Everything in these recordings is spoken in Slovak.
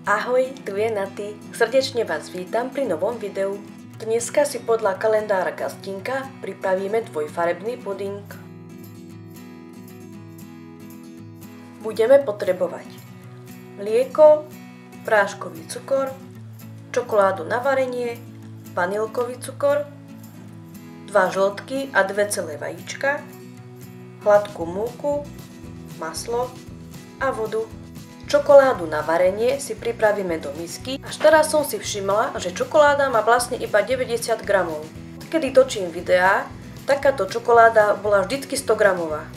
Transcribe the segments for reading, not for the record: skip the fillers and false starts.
Ahoj, tu je Naty. Srdečne vás vítam pri novom videu. Dneska si podľa kalendára Gaztinka pripravíme dvojfarebný puding. Budeme potrebovať mlieko, práškový cukor, čokoládu na varenie, vanilkový cukor, 2 žltky a 2 celé vajíčka, hladkú múku, maslo a vodu. Čokoládu na varenie si pripravíme do misky. Až teraz som si všimla, že čokoláda má vlastne iba 90 gramov. Kedy točím videá, takáto čokoláda bola vždycky 100 gramová.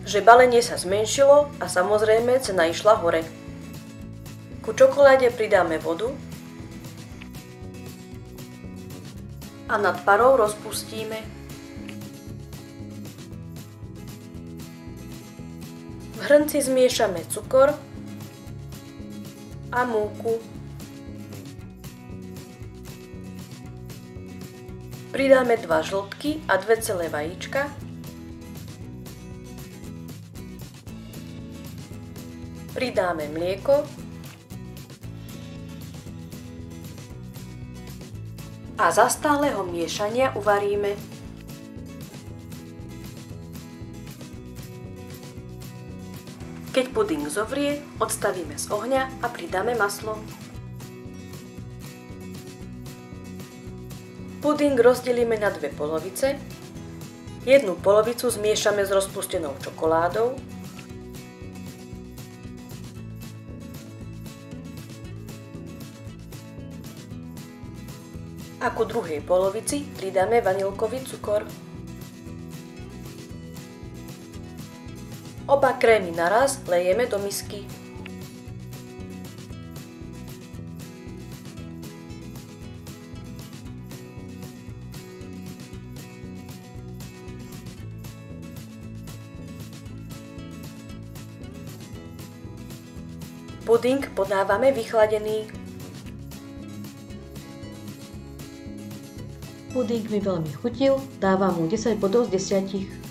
Že balenie sa zmenšilo a samozrejme cena išla hore. Ku čokoláde pridáme vodu a nad parou rozpustíme. V hrnci zmiešame cukor a múku. Pridáme 2 žltky a 2 celé vajíčka. Pridáme mlieko a za stáleho miešania uvaríme. Keď puding zovrie, odstavíme z ohňa a pridáme maslo. Puding rozdelíme na 2 polovice. Jednu polovicu zmiešame s rozpustenou čokoládou. A ku druhej polovici pridáme vanilkový cukor. Oba krémy naraz lejeme do misky. Puding podávame vychladený. Puding mi veľmi chutil, dávam mu 10 bodov z 10.